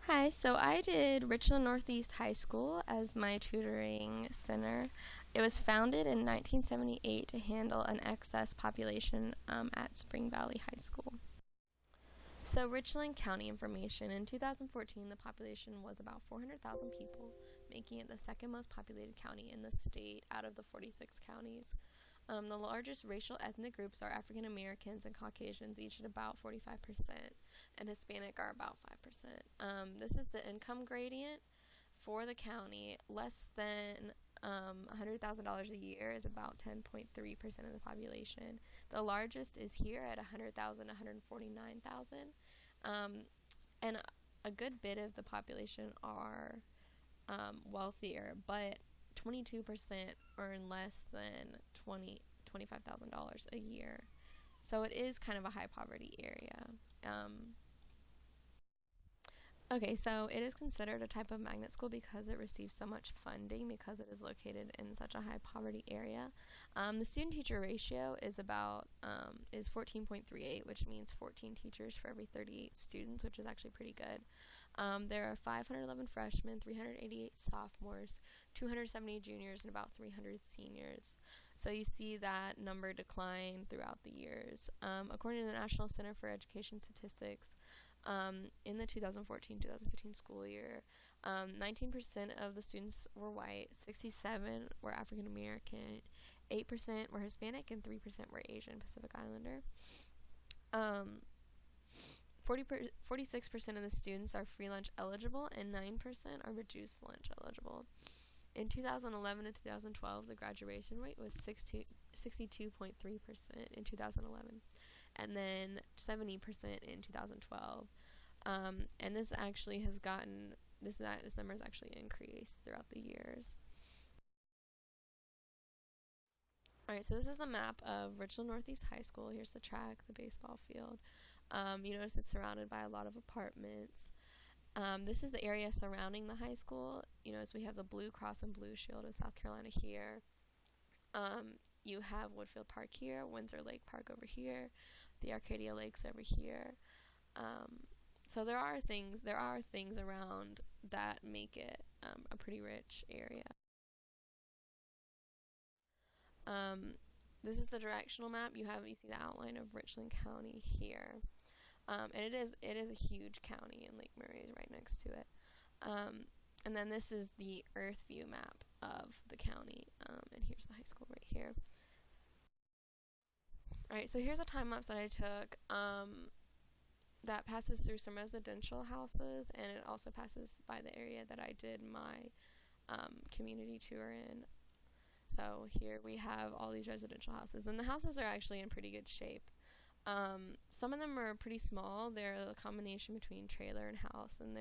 Hi, so I did Richland Northeast High School as my tutoring center. It was founded in 1978 to handle an excess population at Spring Valley High School. So, Richland County information. In 2014, the population was about 400,000 people, making it the second most populated county in the state out of the 46 counties. The largest racial ethnic groups are African Americans and Caucasians, each at about 45%, and Hispanic are about 5%. This is the income gradient for the county. Less than $100,000 a year is about 10.3% of the population. The largest is here at 100,000, 149,000, and a good bit of the population are wealthier, but 22% earn less than $25,000 a year. So it is kind of a high poverty area. Okay, so it is considered a type of magnet school because it receives so much funding because it is located in such a high poverty area. The student teacher ratio is 14.38, which means 14 teachers for every 38 students, which is actually pretty good. There are 511 freshmen, 388 sophomores, 270 juniors, and about 300 seniors. So you see that number decline throughout the years. According to the National Center for Education Statistics, in the 2014-2015 school year, 19% of the students were white, 67% were African American, 8% were Hispanic, and 3% were Asian Pacific Islander. 46% of the students are free lunch eligible, and 9% are reduced lunch eligible. In 2011 to 2012, the graduation rate was 62.3% in 2011, and then 70% in 2012. And this actually has gotten this number has actually increased throughout the years. Alright, so this is the map of Richland Northeast High School. Here's the track, the baseball field. You notice it's surrounded by a lot of apartments. This is the area surrounding the high school. You notice we have the Blue Cross and Blue Shield of South Carolina here. You have Woodfield Park here, Windsor Lake Park over here, the Arcadia Lakes over here. So there are things around that make it a pretty rich area. This is the directional map. You see the outline of Richland County here. And it is a huge county, and Lake Murray is right next to it. And then this is the Earth view map of the county, and here's the high school right here. Alright, so here's a time lapse that I took that passes through some residential houses, and it also passes by the area that I did my community tour in. So here we have all these residential houses, and the houses are actually in pretty good shape. Some of them are pretty small. They're a combination between trailer and house, and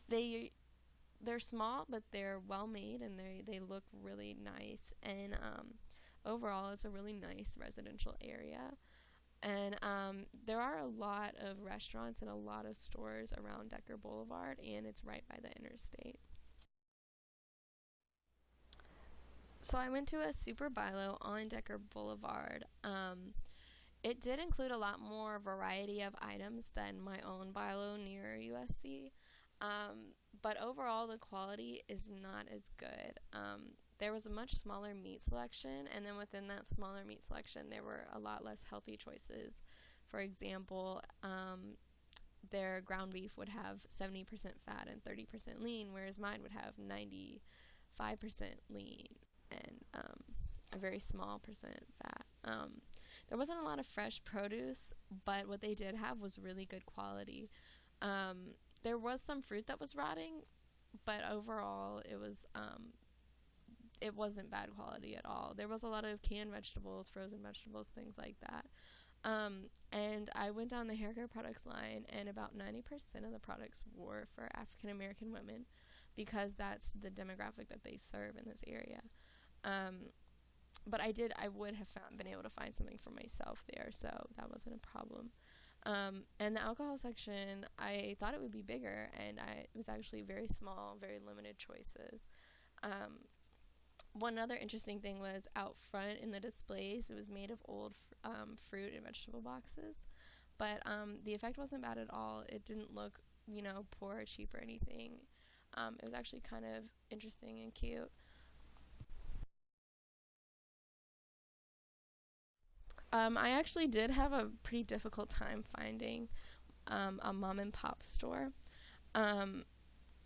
they're small, but they're well made, and they look really nice. And overall, it's a really nice residential area. And there are a lot of restaurants and a lot of stores around Decker Boulevard, and it's right by the interstate. So I went to a Super Bilo on Decker Boulevard. It did include a lot more variety of items than my own Bilo near USC, but overall the quality is not as good. There was a much smaller meat selection, and then within that smaller meat selection there were a lot less healthy choices. For example, their ground beef would have 70% fat and 30% lean, whereas mine would have 95% lean and a very small percent fat. There wasn't a lot of fresh produce, but what they did have was really good quality. There was some fruit that was rotting, but overall it wasn't bad quality at all. There was a lot of canned vegetables, frozen vegetables, things like that. And I went down the hair care products line, and about 90% of the products were for African American women because that's the demographic that they serve in this area. But I would have been able to find something for myself there, so that wasn't a problem. And the alcohol section, I thought it would be bigger, and it was actually very small, very limited choices. One other interesting thing was out front in the displays, it was made of old fruit and vegetable boxes, but the effect wasn't bad at all. It didn't look poor or cheap or anything. It was actually kind of interesting and cute. I actually did have a pretty difficult time finding a mom and pop store. Um,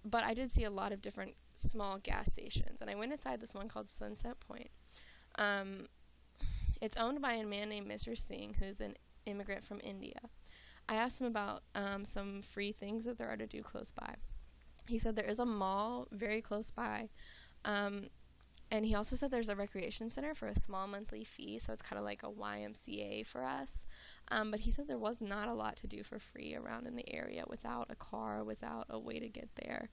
but I did see a lot of different small gas stations, and I went inside this one called Sunset Point. Um, it's owned by a man named Mr. Singh, who's an immigrant from India. I asked him about some free things that there are to do close by. He said there is a mall very close by, um, and he also said there's a recreation center for a small monthly fee, so it's kind of like a YMCA for us. But he said there was not a lot to do for free around in the area without a car, without a way to get there.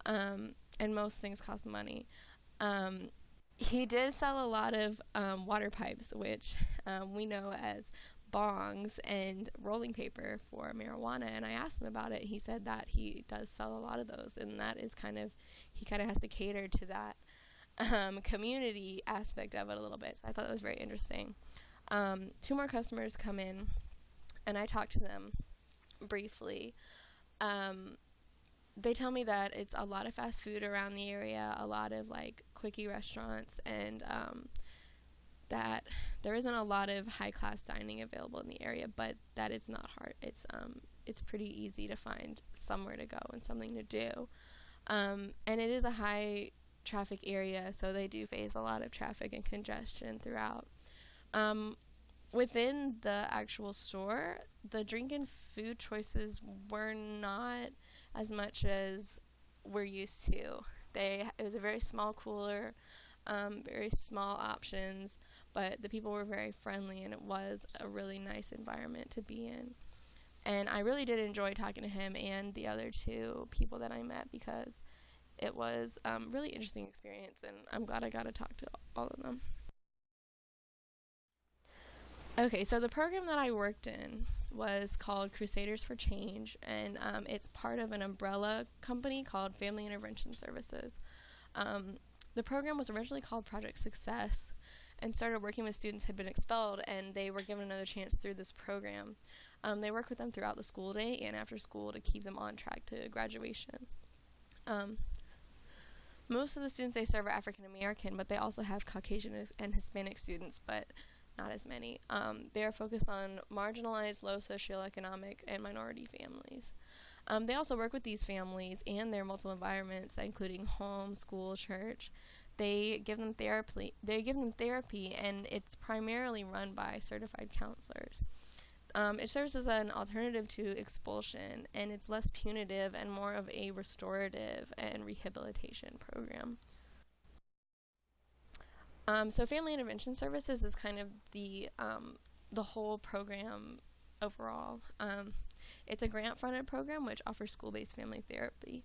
And most things cost money. He did sell a lot of water pipes, which we know as bongs and rolling paper for marijuana, and I asked him about it. He said that he does sell a lot of those, and that is he kind of has to cater to that community aspect of it a little bit. So I thought that was very interesting. Two more customers come in, and I talked to them briefly. They tell me that it's a lot of fast food around the area, a lot of like quickie restaurants, and that there isn't a lot of high class dining available in the area, but that it's not hard. It's pretty easy to find somewhere to go and something to do. And it is a high traffic area, so they do face a lot of traffic and congestion throughout. Within the actual store, the drink and food choices were not as much as we're used to. It was a very small cooler, very small options, but the people were very friendly, and it was a really nice environment to be in. And I really did enjoy talking to him and the other two people that I met, because it was a really interesting experience, and I'm glad I got to talk to all of them. Okay, so the program that I worked in was called Crusaders for Change, and it's part of an umbrella company called Family Intervention Services. The program was originally called Project Success and started working with students who had been expelled, and they were given another chance through this program. They work with them throughout the school day and after school to keep them on track to graduation. Most of the students they serve are African American, but they also have Caucasian and Hispanic students, but not as many. They are focused on marginalized, low socioeconomic, and minority families. They also work with these families and their multiple environments, including home, school, church. They give them therapy. And it's primarily run by certified counselors. It serves as an alternative to expulsion, and it's less punitive and more of a restorative and rehabilitation program. So Family Intervention Services is kind of the whole program overall. It's a grant-funded program which offers school-based family therapy.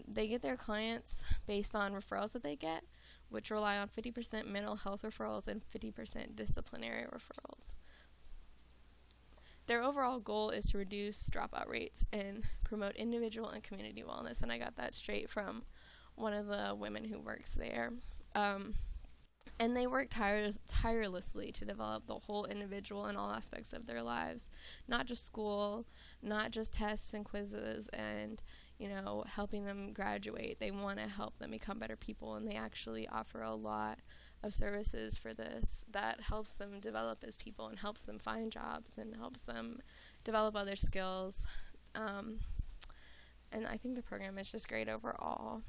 They get their clients based on referrals that they get, which rely on 50% mental health referrals and 50% disciplinary referrals. Their overall goal is to reduce dropout rates and promote individual and community wellness, and I got that straight from one of the women who works there. And they work tirelessly to develop the whole individual in all aspects of their lives, not just school, not just tests and quizzes and, helping them graduate. They want to help them become better people, and they actually offer a lot of services for this that helps them develop as people and helps them find jobs and helps them develop other skills. And I think the program is just great overall.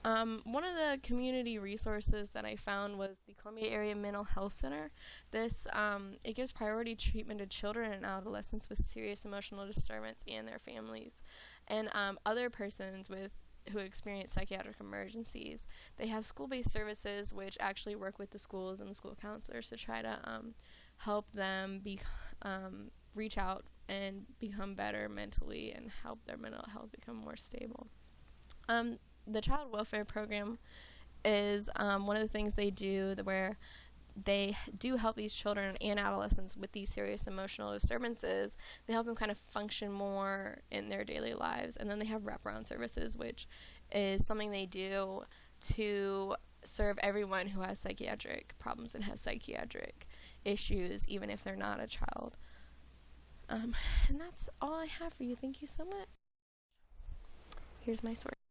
One of the community resources that I found was the Columbia Area Mental Health Center. It gives priority treatment to children and adolescents with serious emotional disturbance and their families, and other persons who experience psychiatric emergencies. They have school-based services which actually work with the schools and the school counselors to try to help them reach out and become better mentally and help their mental health become more stable. The child welfare program is one of the things they do where they do help these children and adolescents with these serious emotional disturbances. They help them kind of function more in their daily lives. And then they have wraparound services, which is something they do to serve everyone who has psychiatric problems and has psychiatric issues, even if they're not a child. And that's all I have for you. Thank you so much. Here's my source.